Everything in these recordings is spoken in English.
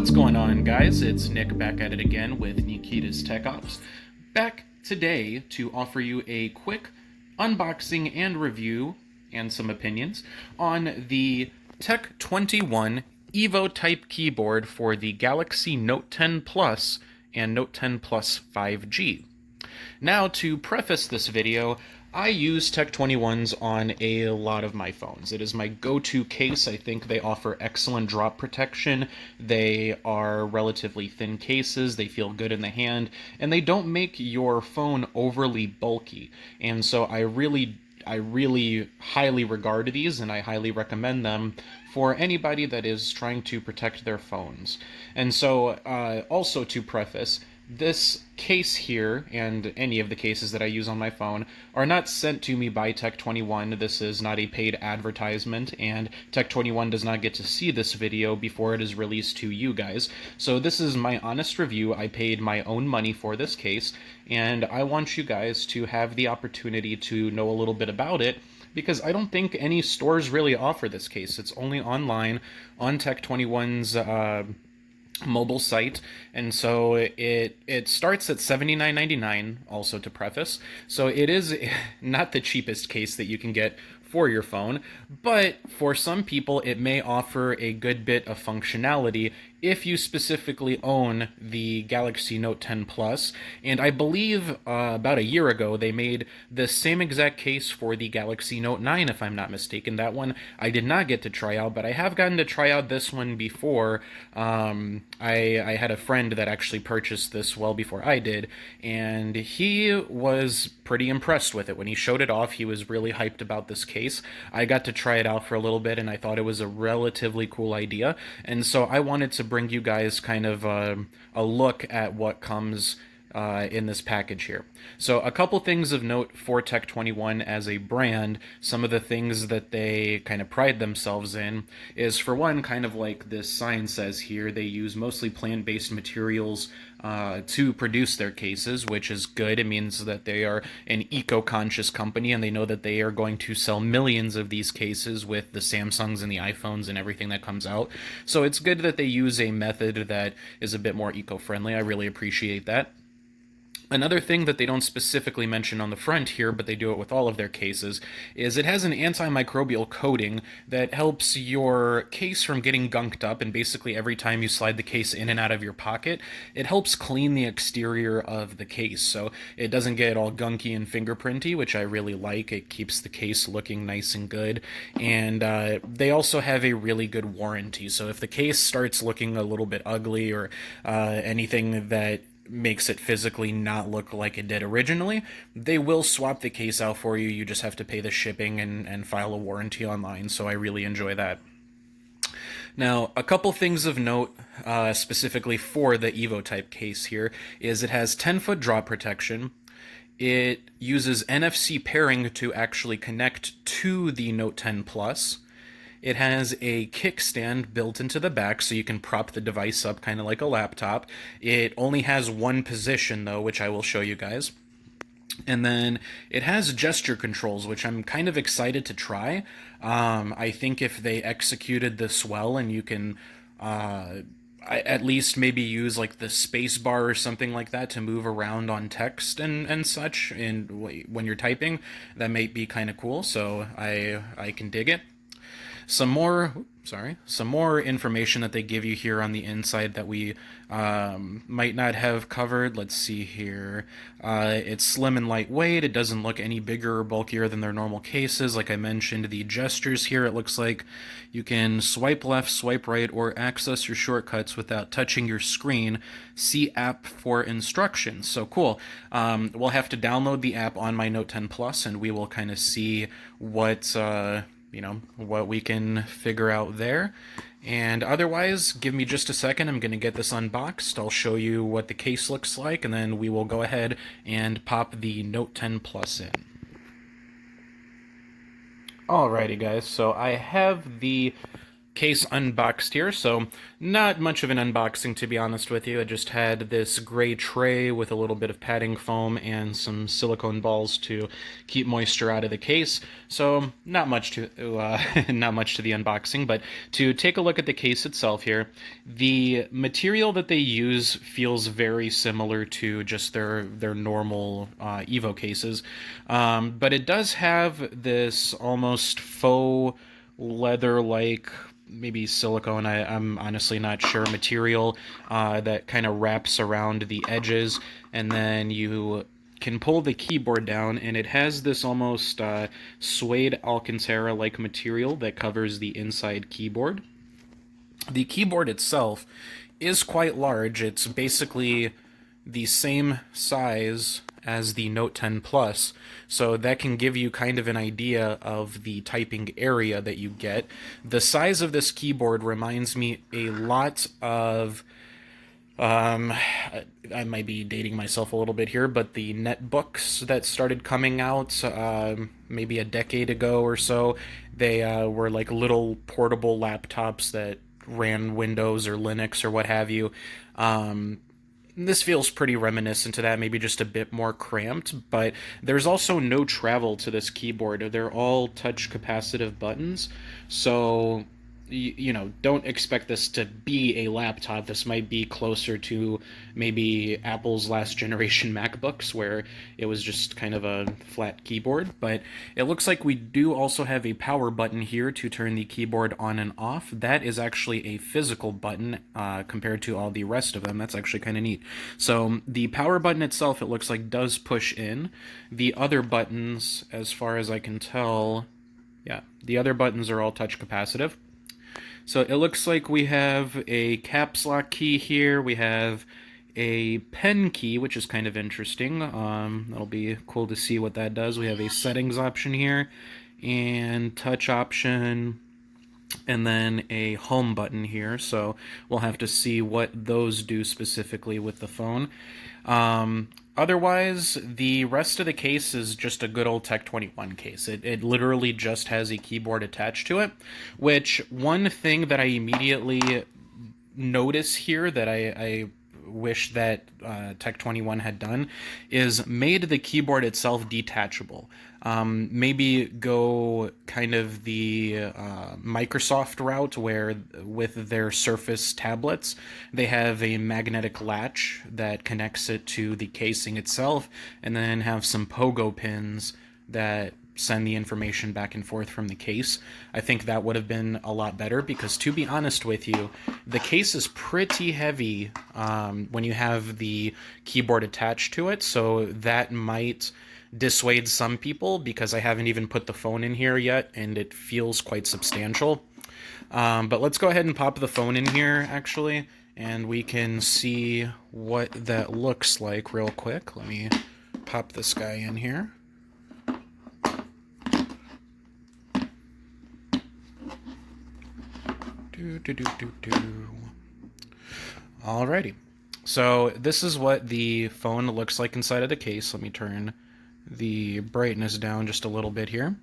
What's going on, guys? It's Nick back at it again with Nikita's Tech Ops. Back today to offer you a quick unboxing and review and some opinions on the Tech21 Evotype keyboard for the Galaxy Note 10 Plus and Note 10 Plus 5G. Now, to preface this video, I use Tech21s on a lot of my phones. It is my go-to case. I think they offer excellent drop protection. They are relatively thin cases. They feel good in the hand, and they don't make your phone overly bulky. And so I really highly regard these, and I highly recommend them for anybody that is trying to protect their phones. And so, also to preface, this case here, and any of the cases that I use on my phone, are not sent to me by Tech21. This is not a paid advertisement, and Tech21 does not get to see this video before it is released to you guys. So this is my honest review. I paid my own money for this case, and I want you guys to have the opportunity to know a little bit about it, because I don't think any stores really offer this case. It's only online on Tech21's mobile site, and so it starts at $79.99, also to preface. So it is not the cheapest case that you can get for your phone, but for some people it may offer a good bit of functionality if you specifically own the Galaxy Note 10 Plus. And I believe about a year ago they made the same exact case for the Galaxy Note 9, if I'm not mistaken. That one I did not get to try out, but I have gotten to try out this one before. I had a friend that actually purchased this well before I did, and he was pretty impressed with it. When he showed it off, he was really hyped about this case. I got to try it out for a little bit, and I thought it was a relatively cool idea, and so I wanted to bring you guys kind of a look at what comes in this package here. So a couple things of note for Tech21 as a brand. Some of the things that they kind of pride themselves in is, for one, kind of like this sign says here, they use mostly plant-based materials to produce their cases, which is good. It means that they are an eco-conscious company, and they know that they are going to sell millions of these cases with the Samsungs and the iPhones and everything that comes out. So it's good that they use a method that is a bit more eco-friendly. I really appreciate that. Another thing that they don't specifically mention on the front here, but they do it with all of their cases, is it has an antimicrobial coating that helps your case from getting gunked up, and basically every time you slide the case in and out of your pocket, it helps clean the exterior of the case, so it doesn't get all gunky and fingerprinty, which I really like. It keeps the case looking nice and good, and they also have a really good warranty, so if the case starts looking a little bit ugly or anything that makes it physically not look like it did originally, they will swap the case out for you. You just have to pay the shipping and file a warranty online, so I really enjoy that. Now, a couple things of note specifically for the Evotype case here is it has 10-foot drop protection. It uses NFC pairing to actually connect to the Note 10 Plus. It has a kickstand built into the back, so you can prop the device up kind of like a laptop. It only has one position, though, which I will show you guys. And then it has gesture controls, which I'm kind of excited to try. I think if they executed this well, and you can at least maybe use like the space bar or something like that to move around on text and such, and when you're typing, that might be kind of cool. So I can dig it. Some more information that they give you here on the inside that we might not have covered. Let's see here. It's slim and lightweight. It doesn't look any bigger or bulkier than their normal cases. Like I mentioned, the gestures here, it looks like you can swipe left, swipe right, or access your shortcuts without touching your screen. See app for instructions. So cool. We'll have to download the app on my Note 10 Plus, and we will kind of see what what we can figure out there. And otherwise, give me just a second. I'm going to get this unboxed. I'll show you what the case looks like, and then we will go ahead and pop the Note 10 Plus in. Alrighty, guys, so I have the case unboxed here, so not much of an unboxing, to be honest with you. I just had this gray tray with a little bit of padding foam and some silicone balls to keep moisture out of the case. So not much to not much to the unboxing, but to take a look at the case itself here, the material that they use feels very similar to just their normal Evo cases, but it does have this almost faux leather-like, maybe silicone, I'm honestly not sure, material that kind of wraps around the edges, and then you can pull the keyboard down, and it has this almost suede Alcantara-like material that covers the inside keyboard. The keyboard itself is quite large. It's basically the same size as the Note 10 Plus, so that can give you kind of an idea of the typing area that you get. The size of this keyboard reminds me a lot of, I might be dating myself a little bit here, but the netbooks that started coming out maybe a decade ago or so. They were like little portable laptops that ran Windows or Linux or what have you. This feels pretty reminiscent to that, maybe just a bit more cramped, but there's also no travel to this keyboard. They're all touch capacitive buttons, so you know, don't expect this to be a laptop. This might be closer to maybe Apple's last generation MacBooks, where it was just kind of a flat keyboard. But it looks like we do also have a power button here to turn the keyboard on and off. That is actually a physical button compared to all the rest of them. That's actually kind of neat. So the power button itself, it looks like, does push in. The other buttons, as far as I can tell, yeah, the other buttons are all touch capacitive. So it looks like we have a caps lock key here. We have a pen key, which is kind of interesting. That'll be cool to see what that does. We have a settings option here, and touch option, and then a home button here. So we'll have to see what those do specifically with the phone. Otherwise, the rest of the case is just a good old Tech21 case. It literally just has a keyboard attached to it, which one thing that I immediately notice here that I wish that Tech21 had done is made the keyboard itself detachable. Maybe go kind of the Microsoft route, where with their Surface tablets, they have a magnetic latch that connects it to the casing itself, and then have some pogo pins that send the information back and forth from the case. I think that would have been a lot better, because to be honest with you, the case is pretty heavy when you have the keyboard attached to it, so that might dissuade some people, because I haven't even put the phone in here yet and it feels quite substantial. But let's go ahead and pop the phone in here, actually, and we can see what that looks like real quick. Let me pop this guy in here. Alrighty, so this is what the phone looks like inside of the case. Let me turn the brightness down just a little bit here.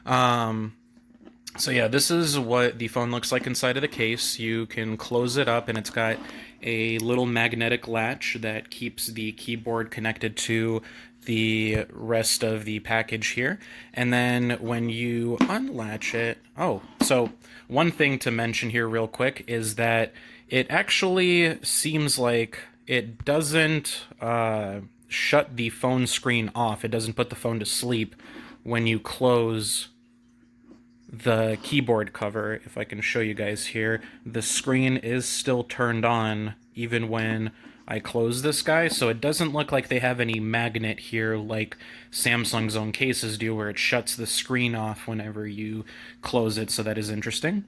So yeah, this is what the phone looks like inside of the case. You can close it up, and it's got a little magnetic latch that keeps the keyboard connected to the rest of the package here. And then when you unlatch it, so one thing to mention here real quick is that it actually seems like it doesn't shut the phone screen off. It doesn't put the phone to sleep when you close the keyboard cover. If I can show you guys here, the screen is still turned on even when I close this guy, so it doesn't look like they have any magnet here like Samsung's own cases do, where it shuts the screen off whenever you close it, so that is interesting.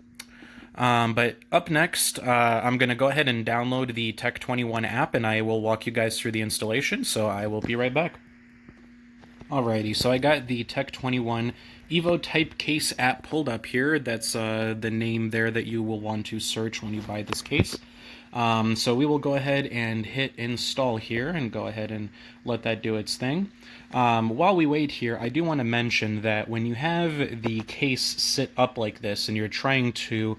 But up next, I'm going to go ahead and download the Tech21 app, and I will walk you guys through the installation, so I will be right back. Alrighty, so I got the Tech21 Evotype case app pulled up here. That's the name there that you will want to search when you buy this case. So we will go ahead and hit install here and go ahead and let that do its thing. While we wait here, I do want to mention that when you have the case sit up like this and you're trying to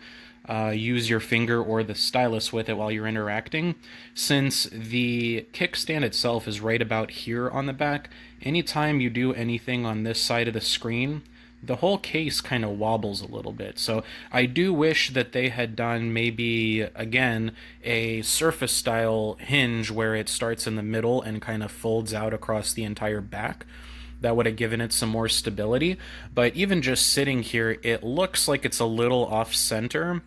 use your finger or the stylus with it while you're interacting. Since the kickstand itself is right about here on the back, anytime you do anything on this side of the screen, the whole case kind of wobbles a little bit. So I do wish that they had done maybe, again, a Surface style hinge where it starts in the middle and kind of folds out across the entire back. That would have given it some more stability. But even just sitting here, it looks like it's a little off center.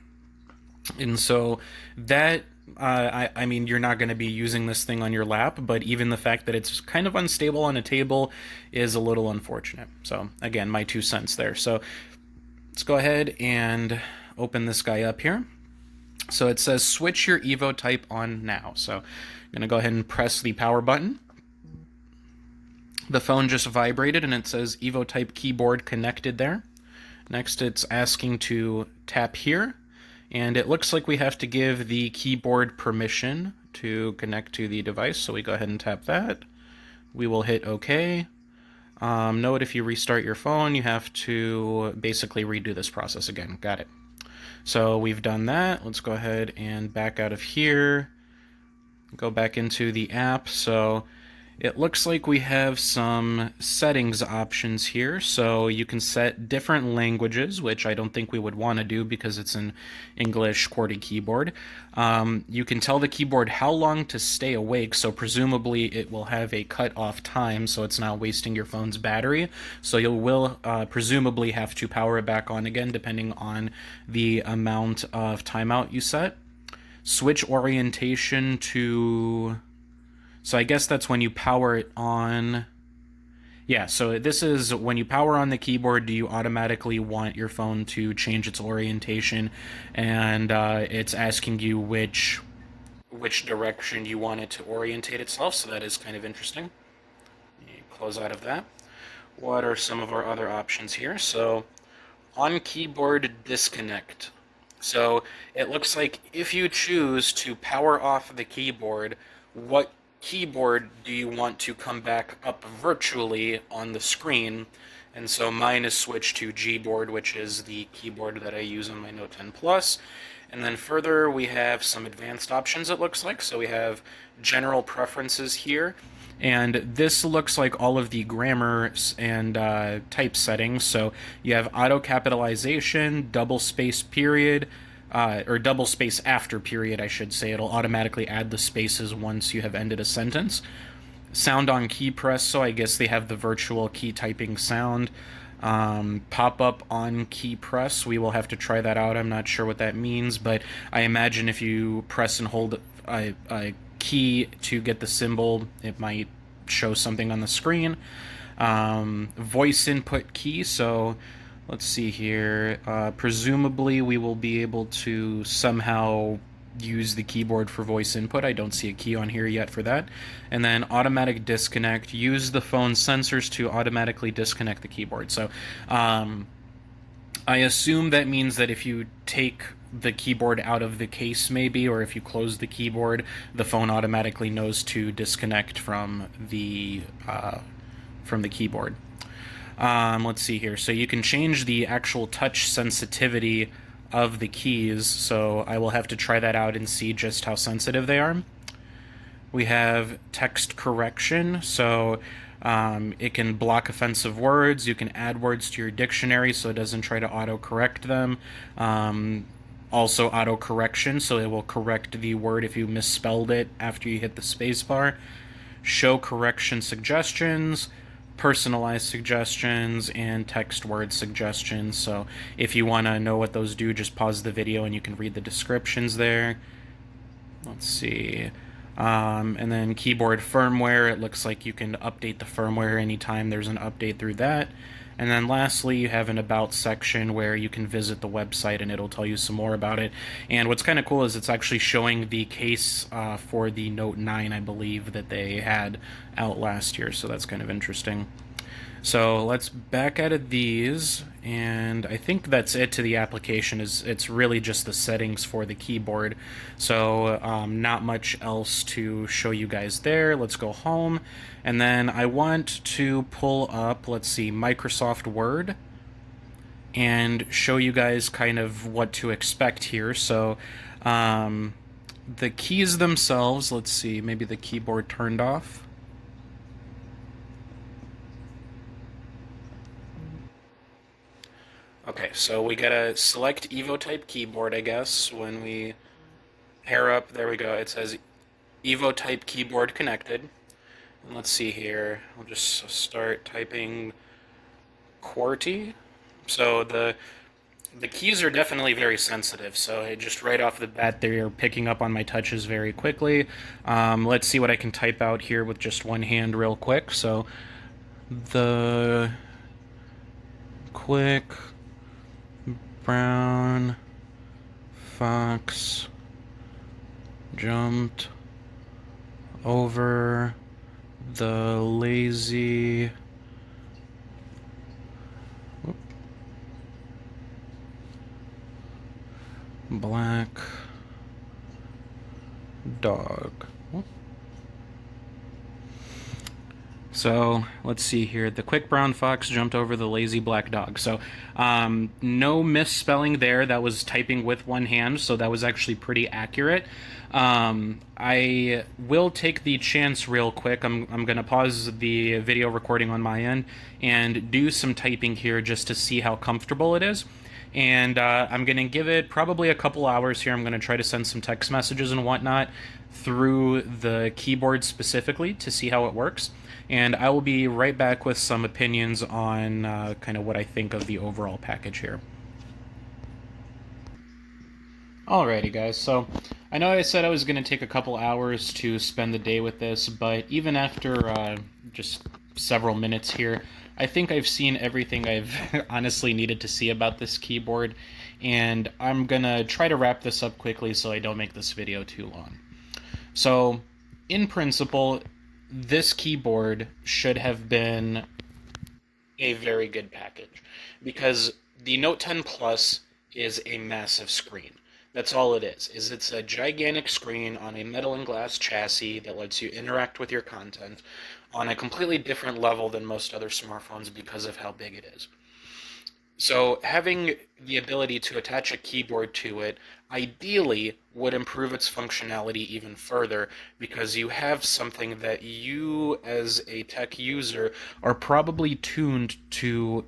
And so that, I mean, you're not going to be using this thing on your lap, but even the fact that it's kind of unstable on a table is a little unfortunate. So again, my 2 cents there. So let's go ahead and open this guy up here. So it says switch your Evotype on now. So I'm going to go ahead and press the power button. The phone just vibrated and it says Evotype keyboard connected there. Next, it's asking to tap here. And it looks like we have to give the keyboard permission to connect to the device. So we go ahead and tap that. We will hit OK. Note if you restart your phone, you have to basically redo this process again. Got it. So we've done that. Let's go ahead and back out of here. Go back into the app. So it looks like we have some settings options here, so you can set different languages, which I don't think we would want to do because it's an English QWERTY keyboard. You can tell the keyboard how long to stay awake, so presumably it will have a cut-off time, so it's not wasting your phone's battery. So you will presumably have to power it back on again, depending on the amount of timeout you set. Switch orientation to... So I guess that's when you power it on. Yeah, so this is when you power on the keyboard, do you automatically want your phone to change its orientation? And it's asking you which direction you want it to orientate itself, so that is kind of interesting. Close out of that. What are some of our other options here? So on keyboard disconnect. So it looks like if you choose to power off the keyboard, what keyboard do you want to come back up virtually on the screen? And so mine is switched to Gboard, which is the keyboard that I use on my Note 10 Plus. And then further, we have some advanced options, it looks like. So we have general preferences here. And this looks like all of the grammar and type settings. So you have auto capitalization, double space period, or double space after period, I should say. It'll automatically add the spaces once you have ended a sentence. Sound on key press, so I guess they have the virtual key typing sound. Pop-up on key press, we will have to try that out. I'm not sure what that means, but I imagine if you press and hold a key to get the symbol, it might show something on the screen. Voice input key, so let's see here. Presumably we will be able to somehow use the keyboard for voice input. I don't see a key on here yet for that. And then automatic disconnect. Use the phone sensors to automatically disconnect the keyboard. So I assume that means that if you take the keyboard out of the case maybe, or if you close the keyboard, the phone automatically knows to disconnect from the keyboard. Let's see here. So you can change the actual touch sensitivity of the keys, so I will have to try that out and see just how sensitive they are. We have text correction, so it can block offensive words. You can add words to your dictionary so it doesn't try to auto-correct them. Also auto-correction, so it will correct the word if you misspelled it after you hit the spacebar. Show correction suggestions, personalized suggestions, and text word suggestions. So if you want to know what those do, just pause the video and you can read the descriptions there. Let's see. And then keyboard firmware, it looks like you can update the firmware anytime there's an update through that. And then lastly, you have an About section where you can visit the website and it'll tell you some more about it. And what's kind of cool is it's actually showing the case for the Note 9, I believe, that they had out last year. So that's kind of interesting. So let's back out of these, and I think that's it to the application. It's really just the settings for the keyboard. So not much else to show you guys there. Let's go home, and then I want to pull up, let's see, Microsoft Word. and show you guys kind of what to expect here. So the keys themselves, let's see, maybe the keyboard turned off. Okay, so we gotta select Evotype keyboard, I guess, when we pair up. There we go. It says Evotype keyboard connected. And let's see here. I'll just start typing QWERTY. So the keys are definitely very sensitive, so just right off the bat they're picking up on my touches very quickly. Let's see what I can type out here with just one hand real quick. So the quick brown fox jumped over the lazy black dog. So let's see here. The quick brown fox jumped over the lazy black dog. So no misspelling there. That was typing with one hand, so that was actually pretty accurate. I will take the chance real quick. I'm going to pause the video recording on my end and do some typing here just to see how comfortable it is. And I'm going to give it probably a couple hours here. I'm going to try to send some text messages and whatnot through the keyboard specifically to see how it works. And I will be right back with some opinions on kind of what I think of the overall package here. Alrighty guys, so I know I said I was going to take a couple hours to spend the day with this, but even after just several minutes here, I think I've seen everything I've honestly needed to see about this keyboard, and I'm going to try to wrap this up quickly so I don't make this video too long. So, in principle, this keyboard should have been a very good package, because the Note 10 Plus is a massive screen. That's all it is it's a gigantic screen on a metal and glass chassis that lets you interact with your content on a completely different level than most other smartphones because of how big it is. So having the ability to attach a keyboard to it ideally would improve its functionality even further, because you have something that you as a tech user are probably tuned to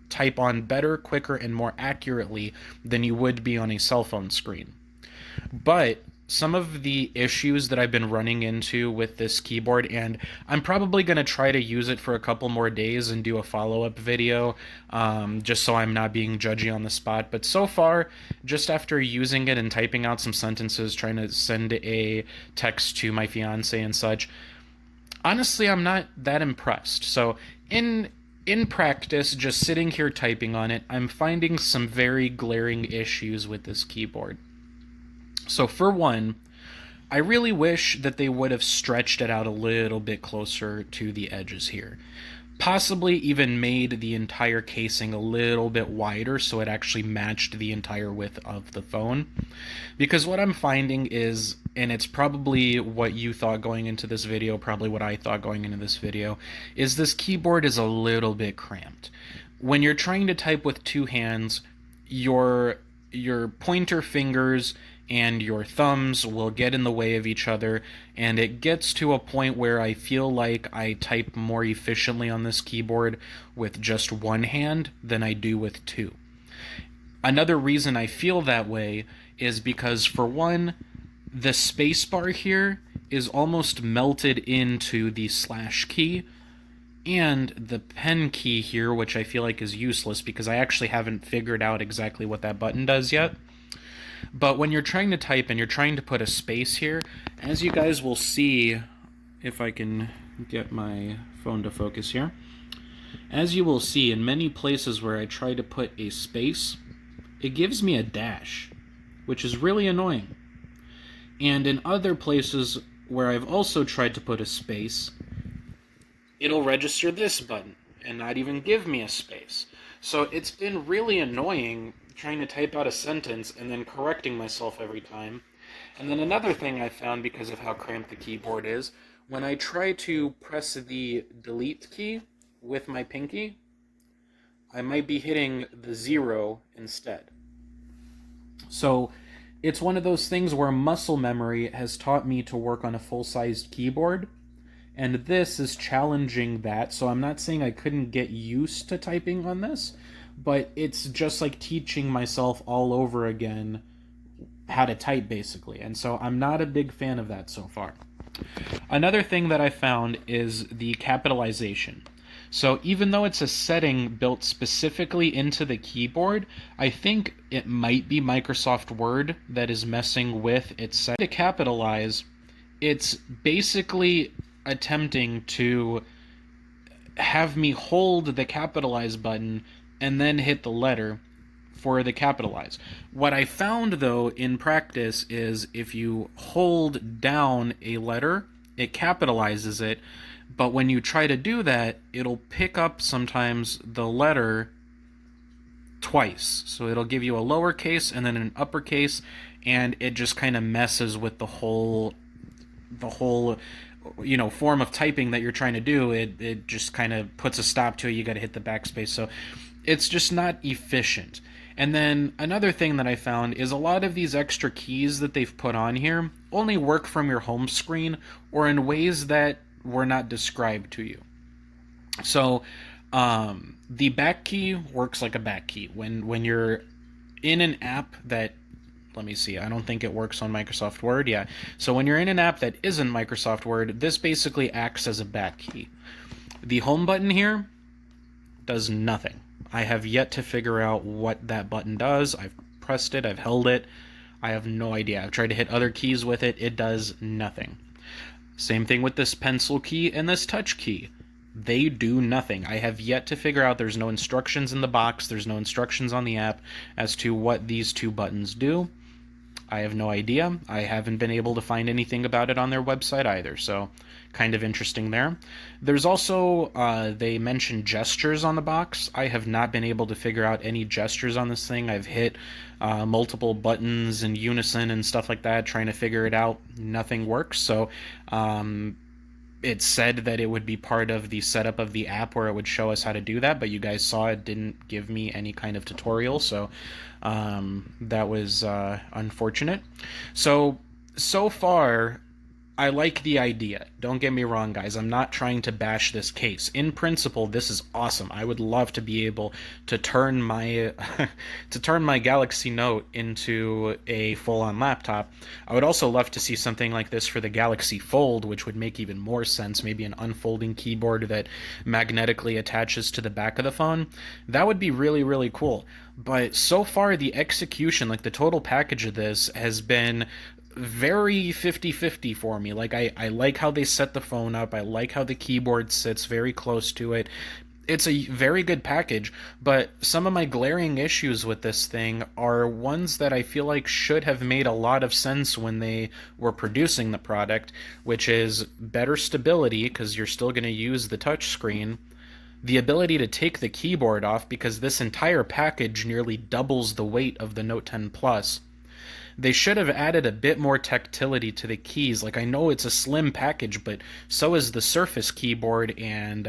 type on better, quicker, and more accurately than you would be on a cell phone screen. But some of the issues that I've been running into with this keyboard, and I'm probably going to try to use it for a couple more days and do a follow-up video, just so I'm not being judgy on the spot. But so far, just after using it and typing out some sentences, trying to send a text to my fiance and such, honestly, I'm not that impressed. So in practice, just sitting here typing on it, I'm finding some very glaring issues with this keyboard. So for one, I really wish that they would have stretched it out a little bit closer to the edges here. Possibly even made the entire casing a little bit wider so it actually matched the entire width of the phone. Because what I'm finding is, and it's probably what you thought going into this video, probably what I thought going into this video, is this keyboard is a little bit cramped. When you're trying to type with two hands, your pointer fingers and your thumbs will get in the way of each other, and it gets to a point where I feel like I type more efficiently on this keyboard with just one hand than I do with two. Another reason I feel that way is because, for one, the spacebar here is almost melted into the slash key, and the pen key here, which I feel like is useless because I actually haven't figured out exactly what that button does yet. But when you're trying to type and you're trying to put a space here, as you guys will see, if I can get my phone to focus here, as you will see, in many places where I try to put a space, it gives me a dash, which is really annoying. And in other places where I've also tried to put a space, it'll register this button and not even give me a space. So it's been really annoying trying to type out a sentence and then correcting myself every time. And then another thing I found, because of how cramped the keyboard is, when I try to press the delete key with my pinky, I might be hitting the 0 instead. So it's one of those things where muscle memory has taught me to work on a full-sized keyboard, and this is challenging that. So I'm not saying I couldn't get used to typing on this, but it's just like teaching myself all over again how to type, basically. And so I'm not a big fan of that so far. Another thing that I found is the capitalization. So even though it's a setting built specifically into the keyboard, I think it might be Microsoft Word that is messing with its set to capitalize. It's basically attempting to have me hold the capitalize button and then hit the letter for the capitalize. What I found, though, in practice is if you hold down a letter, it capitalizes it, but when you try to do that, it'll pick up sometimes the letter twice. So it'll give you a lowercase and then an uppercase, and it just kind of messes with the whole form of typing that you're trying to do. It just kind of puts a stop to it. You got to hit the backspace. So it's just not efficient. And then another thing that I found is a lot of these extra keys that they've put on here only work from your home screen or in ways that were not described to you. So the back key works like a back key. When you're in an app that, let me see, I don't think it works on Microsoft Word. Yeah. So when you're in an app that isn't Microsoft Word, this basically acts as a back key. The home button here does nothing. I have yet to figure out what that button does. I've pressed it, I've held it. I have no idea. I've tried to hit other keys with it. It does nothing. Same thing with this pencil key and this touch key. They do nothing. I have yet to figure out. There's no instructions in the box. There's no instructions on the app as to what these two buttons do. I have no idea. I haven't been able to find anything about it on their website either, so kind of interesting there. There's also, they mentioned gestures on the box. I have not been able to figure out any gestures on this thing. I've hit multiple buttons in unison and stuff like that, trying to figure it out. Nothing works, so it said that it would be part of the setup of the app where it would show us how to do that, but you guys saw it didn't give me any kind of tutorial, so that was unfortunate. So far, I like the idea. Don't get me wrong, guys. I'm not trying to bash this case. In principle, this is awesome. I would love to be able to turn my my Galaxy Note into a full-on laptop. I would also love to see something like this for the Galaxy Fold, which would make even more sense. Maybe an unfolding keyboard that magnetically attaches to the back of the phone. That would be really, really cool. But so far, the execution, like the total package of this, has been very 50-50 for me. Like, I like how they set the phone up. I like how the keyboard sits very close to it. It's a very good package, but some of my glaring issues with this thing are ones that I feel like should have made a lot of sense when they were producing the product, which is better stability, because you're still going to use the touch screen, the ability to take the keyboard off, because this entire package nearly doubles the weight of the Note 10 Plus. They should have added a bit more tactility to the keys. Like, I know it's a slim package, but so is the Surface keyboard, and,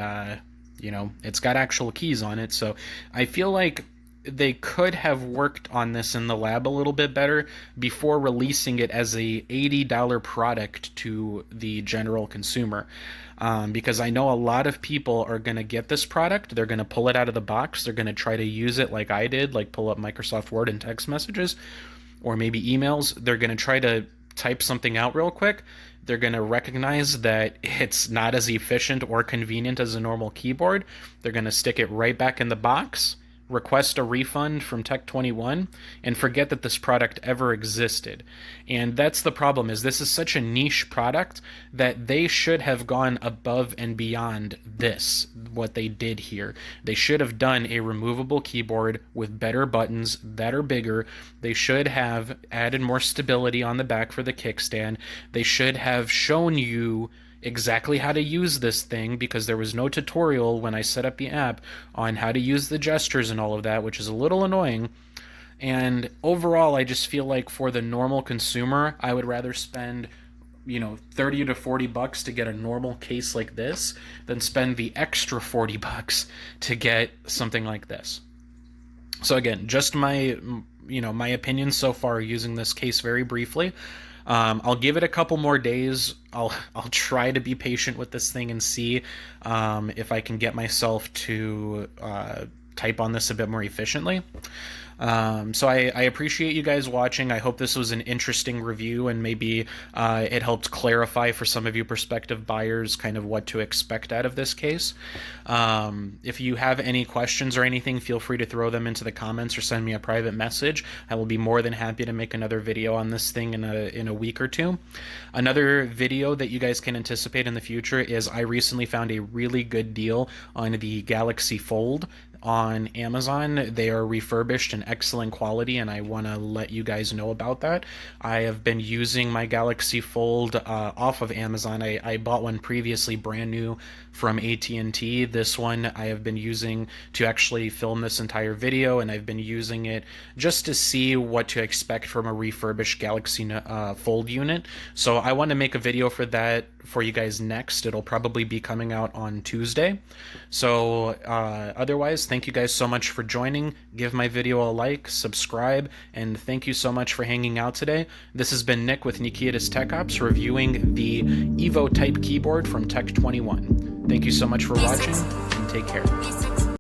it's got actual keys on it. So I feel like they could have worked on this in the lab a little bit better before releasing it as a $80 product to the general consumer. Because I know a lot of people are going to get this product. They're going to pull it out of the box. They're going to try to use it like I did, like pull up Microsoft Word and text messages, or maybe emails. They're going to try to type something out real quick. They're going to recognize that it's not as efficient or convenient as a normal keyboard. They're going to stick it right back in the box, request a refund from Tech21, and forget that this product ever existed. And that's the problem, is this is such a niche product that they should have gone above and beyond this, what they did here. They should have done a removable keyboard with better buttons that are bigger. They should have added more stability on the back for the kickstand. They should have shown you exactly how to use this thing, because there was no tutorial when I set up the app on how to use the gestures and all of that, which is a little annoying. And overall, I just feel like for the normal consumer, I would rather spend $30 to $40 to get a normal case like this than spend the extra $40 to get something like this. So again, just my opinions so far using this case very briefly. I'll give it a couple more days. I'll try to be patient with this thing and see if I can get myself to type on this a bit more efficiently. So I appreciate you guys watching. I hope this was an interesting review, and maybe it helped clarify for some of you prospective buyers kind of what to expect out of this case. If you have any questions or anything, feel free to throw them into the comments or send me a private message. I will be more than happy to make another video on this thing in a week or two. Another video that you guys can anticipate in the future is I recently found a really good deal on the Galaxy Fold on Amazon. They are refurbished and excellent quality, and I want to let you guys know about that. I have been using my Galaxy Fold off of Amazon. I bought one previously brand new from AT&T. This one I have been using to actually film this entire video, and I've been using it just to see what to expect from a refurbished Galaxy Fold unit. So I want to make a video for that for you guys next. It'll probably be coming out on Tuesday. So otherwise, thank you guys so much for joining. Give my video a like, subscribe, and thank you so much for hanging out today. This has been Nick with Nikitas Tech Ops reviewing the Evotype keyboard from Tech21. Thank you so much for watching, and take care.